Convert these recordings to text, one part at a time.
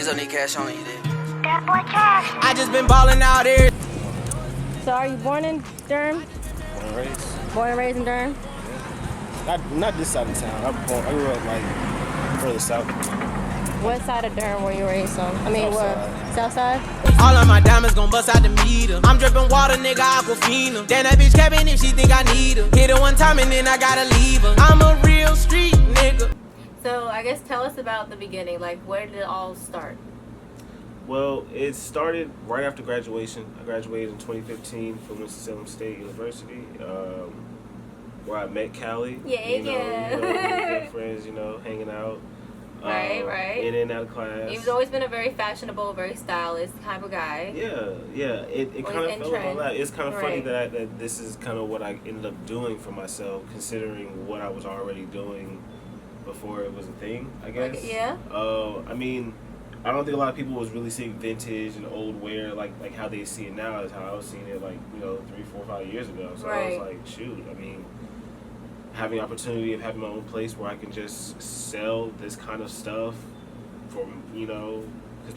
Just don't need cash on you then. That boy cash. I just been balling out here. So are you born in Durham? Born and raised. Born and raised in Durham? Not this side of town. I grew up like further south. What side of Durham were you raised on? I mean, South side? All of my diamonds gon' bust out the meter. I'm dripping water, nigga, Aquafina. Then that bitch capping if she think I need her. Hit her one time and then I gotta leave her. I'm a real street nigga. So I guess tell us about the beginning. Like, where did it all start? Well, it started right after graduation. I graduated in 2015 from Winston-Salem State University, where I met Cali. Yeah. We were good friends, hanging out. Right. In and out of class. You've always been a very fashionable, very stylish type of guy. Yeah. It kind of fell on that. It's kind of funny Right. that this is kind of what I ended up doing for myself, considering what I was already doing before it was a thing, I guess. Okay, yeah. I mean, I don't think a lot of people was really seeing vintage and old wear like how they see it now is how I was seeing it 3, 4, 5 years ago. So I was like, shoot, I mean, having the opportunity of having my own place where I can just sell this kind of stuff from, because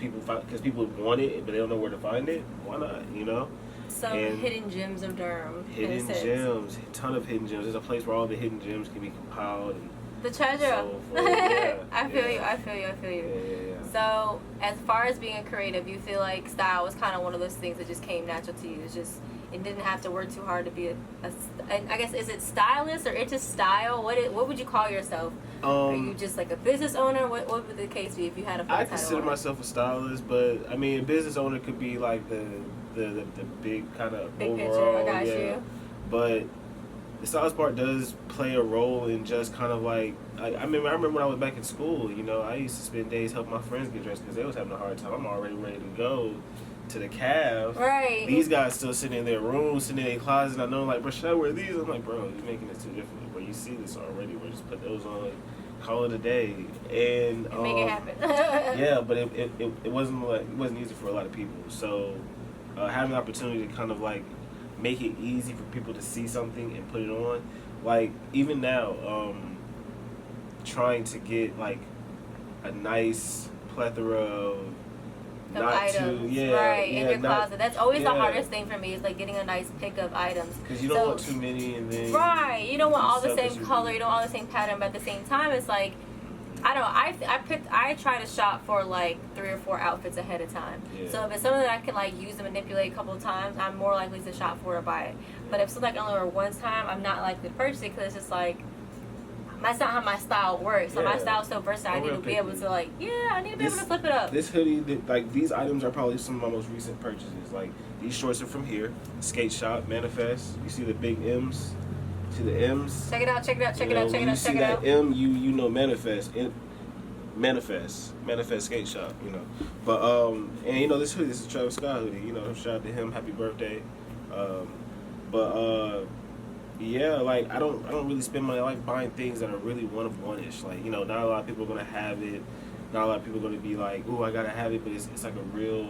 people want it, but they don't know where to find it. Why not, Some hidden gems of Durham. Hidden gems, a ton of hidden gems. There's a place where all the hidden gems can be compiled. And the treasure. so forth. I feel you. Yeah. So, as far as being a creative, you feel like style was kind of one of those things that just came natural to you. It didn't have to work too hard to be I guess, is it stylist or into style? What would you call yourself? Are you just like a business owner? What would the case be if you had a full I title consider on it? myself a stylist, but I mean, a business owner could be like the big kind of Big overall. picture, I got you. But the stylist part does play a role in just kind of I remember when I was back in school, I used to spend days helping my friends get dressed because they was having a hard time. I'm already ready to go to the cave. Right. These guys still sitting in their rooms, sitting in their closet. I know, bro, should I wear these? I'm like, bro, you're making this too difficult. Bro, you see this already. Bro, just put those on, call it a day, and make it happen. yeah, but it wasn't easy for a lot of people. So having the opportunity to kind of make it easy for people to see something and put it on, even now, trying to get a nice plethora of items, in your closet. That's always the hardest thing for me is getting a nice pick of items. Because you don't want too many, and then you don't want all the same color, you don't want all the same pattern, but at the same time, it's I try to shop for 3 or 4 outfits ahead of time. Yeah. So if it's something that I can use and manipulate a couple of times, I'm more likely to shop for or buy it. But if something I can only wear one time, I'm not likely to purchase it because it's just that's not how my style works. So my style's so versatile. I need to be able to I need to be able to flip it up. This hoodie, these items are probably some of my most recent purchases. These shorts are from here, Skate Shop, Manifest. You see the big M's? See the M's? Check it out. When you see that M, you know Manifest. Manifest Skate Shop, But and this hoodie, this is Travis Scott hoodie. Shout out to him, happy birthday. Yeah, I don't really spend money buying things that are really one of one-ish. Not a lot of people are gonna have it. Not a lot of people are gonna be ooh, I gotta have it. But it's a real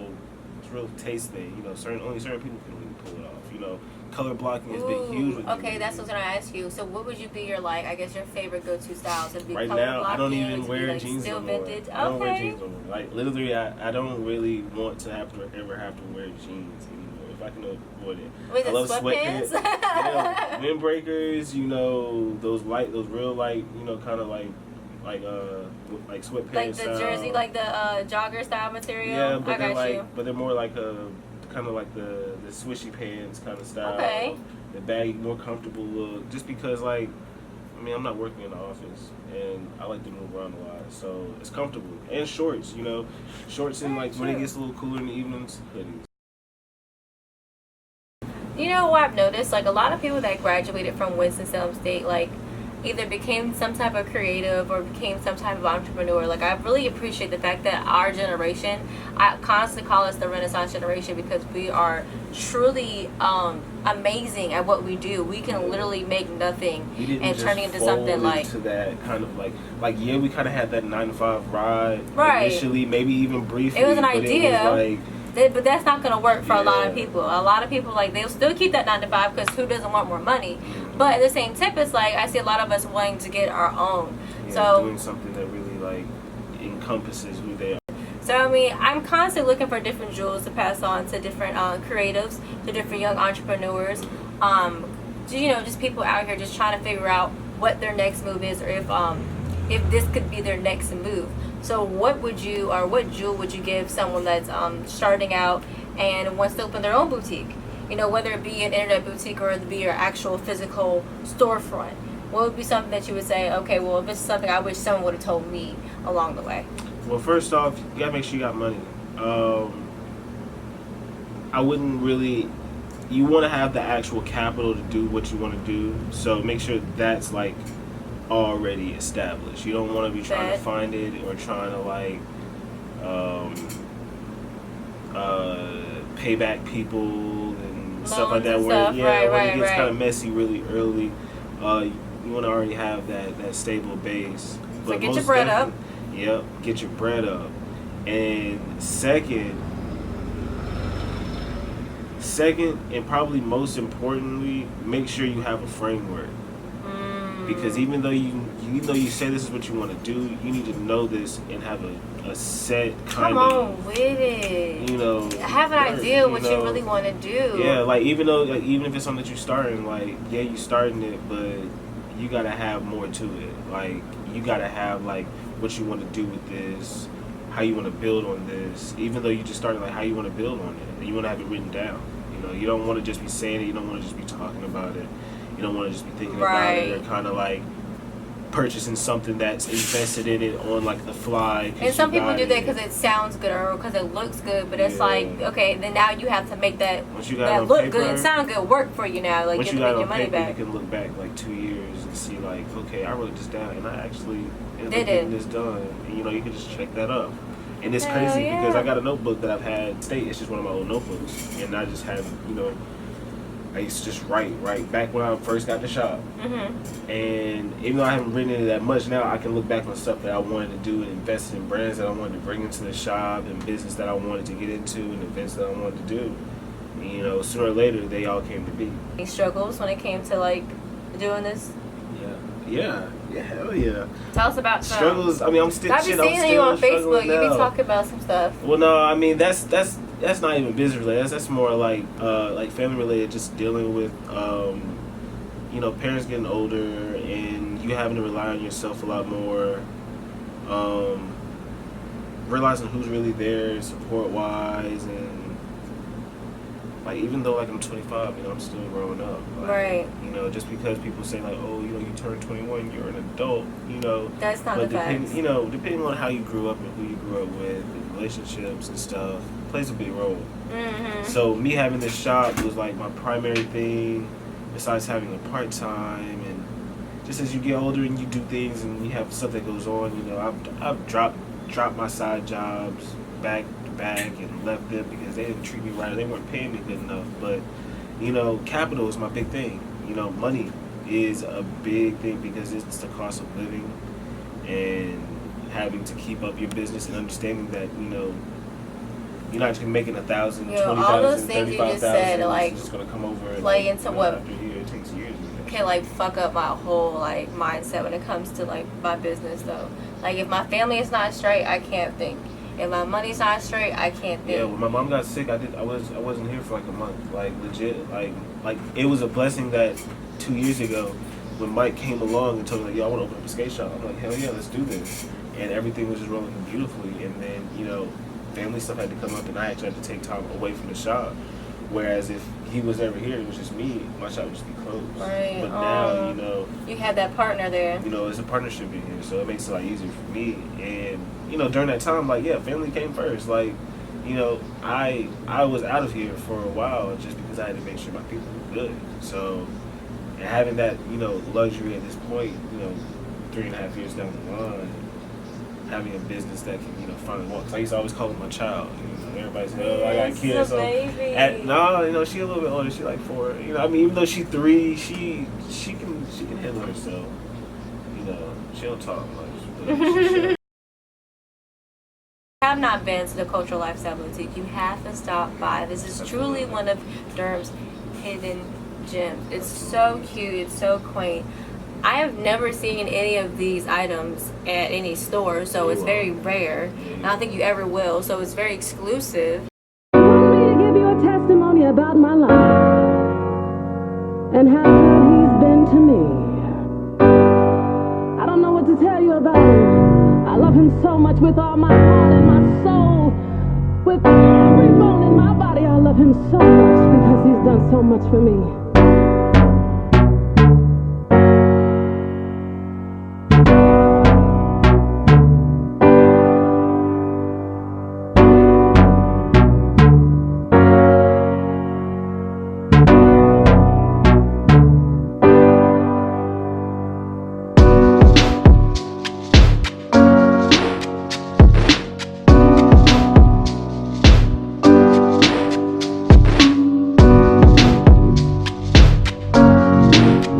taste thing. Only certain people can really pull it off. Color blocking has been huge with me. Okay, that's what I was gonna ask you. So what would you be your I guess your favorite go-to styles? It'd be right color now, blocking, I don't even it'd wear be, jeans still no more. vintage. I don't wear jeans no more. Literally, I don't really want to ever have to wear jeans anymore. If I can avoid it. Wait, I love sweatpants? Yeah, windbreakers. Those real kind of like sweatpants. Like the jersey, the jogger style material. Yeah, but I they're more a kind of the swishy pants kind of style. Okay. The baggy, more comfortable look. Just because I'm not working in the office and I like to move around a lot, so it's comfortable. And shorts, shorts and when it gets a little cooler in the evenings, hoodies. What I've noticed? A lot of people that graduated from Winston-Salem State, either became some type of creative or became some type of entrepreneur. I really appreciate the fact that our generation, I constantly call us the Renaissance generation because we are truly amazing at what we do. We can literally make nothing and turn it into something into that kind of we kind of had that 9-to-5 ride initially, maybe even briefly. It was an idea. But that's not going to work for a lot of people. A lot of people, they'll still keep that 9-to-5 because who doesn't want more money? But at the same tip, it's I see a lot of us wanting to get our own. Yeah, so doing something that really encompasses who they are. So I mean, I'm constantly looking for different jewels to pass on to different creatives, to different young entrepreneurs. Just people out here just trying to figure out what their next move is, or if this could be their next move. So what jewel would you give someone that's starting out and wants to open their own boutique? Whether it be an internet boutique or it be your actual physical storefront. What would be something that you would say, okay, well, this is something I wish someone would have told me along the way? Well, first off, you gotta make sure you got money. I wouldn't really. You want to have the actual capital to do what you want to do, so make sure that's like already established. You don't want to be trying to find it or trying to like pay back people and stuff like that. Where it gets kind of messy really early. You want to already have that stable base. So get your bread up. Yep, get your bread up. And second, and probably most importantly, make sure you have a framework. Because even though you say this is what you want to do, you need to know this and have a set kind of. Come on with it. Have an idea what you really want to do. Yeah, like even if it's something that you're starting, like you're starting it, but you gotta have more to it. Like you gotta have like what you want to do with this, how you want to build on this. Even though you just started, like how you want to build on it, and you want to have it written down. You don't want to just be saying it. You don't want to just be talking about it. You don't want to just be thinking about it. You're kind of like purchasing something that's invested in it on like the fly. And some people do that because it sounds good or because it looks good, but it's like, okay, then now you have to make that look good and sound good work for you now. Like you have to make your money back. You can look back like 2 years and see like, okay, I wrote this down and I actually ended up getting this done. And, you can just check that up. And it's crazy because I got a notebook that I've had state. It's just one of my old notebooks, and I just have I used to just write back when I first got the shop. Mm-hmm. And even though I haven't written it that much now, I can look back on stuff that I wanted to do and invest in brands that I wanted to bring into the shop and business that I wanted to get into and events that I wanted to do. And, sooner or later, they all came to be. Any struggles when it came to like doing this? Yeah, hell yeah. Tell us about some struggles. I mean, I'm still. I've been seeing you on Facebook. You be talking about some stuff. Well, no, I mean that's not even business related. That's more like family related. Just dealing with parents getting older and you having to rely on yourself a lot more. Realizing who's really there support wise, and like even though like I'm 25, I'm still growing up. Like, right. Just because people say like, oh, you turned 21, you're an adult. That's not the fact. Depending on how you grew up and who you grew up with, and relationships and stuff, plays a big role. Mm-hmm. So me having this shop was like my primary thing, besides having a part time. And just as you get older and you do things and you have stuff that goes on, I've dropped my side jobs back and left them because they didn't treat me right. They weren't paying me good enough. But capital is my big thing. Money is a big thing because it's the cost of living and having to keep up your business and understanding that you're not just making 1,000, 20,000, 35,000. Like it's just gonna come over and play into what after a year. It takes years. Can like fuck up my whole like mindset when it comes to like my business though. Like if my family is not straight, I can't think. If my money's not straight, I can't think. Yeah, when my mom got sick, I wasn't here for like a month. Like legit, like it was a blessing that 2 years ago when Mike came along and told me like, yo, I want to open up a skate shop. I'm like, hell yeah, let's do this. And everything was just rolling beautifully. And then family stuff had to come up, and I actually had to take time away from the shop. Whereas if he was ever here, it was just me, my shop would just be closed. Right. But now, you had that partner there. It's a partnership in here, so it makes it a lot easier for me. And during that time, like, yeah, family came first. Like, I was out of here for a while just because I had to make sure my people were good. So, and having that, luxury at this point, 3.5 years down the line, having a business that can, finally walk. Cause I used to always call it my child. Everybody's like, oh, I got kids. So no, she a little bit older. She like 4. I mean, even though she's 3, she can handle herself. She don't talk much. But she should. Have not been to the Cultural Lifestyle Boutique, you have to stop by. This is truly one of Durham's hidden gems. It's so cute. It's so quaint. I have never seen any of these items at any store, so it's very rare. And I don't think you ever will, so it's very exclusive. You want me to give you a testimony about my life and how good he's been to me. I don't know what to tell you about him. I love him so much with all my heart and my soul. With every bone in my body, I love him so much because he's done so much for me.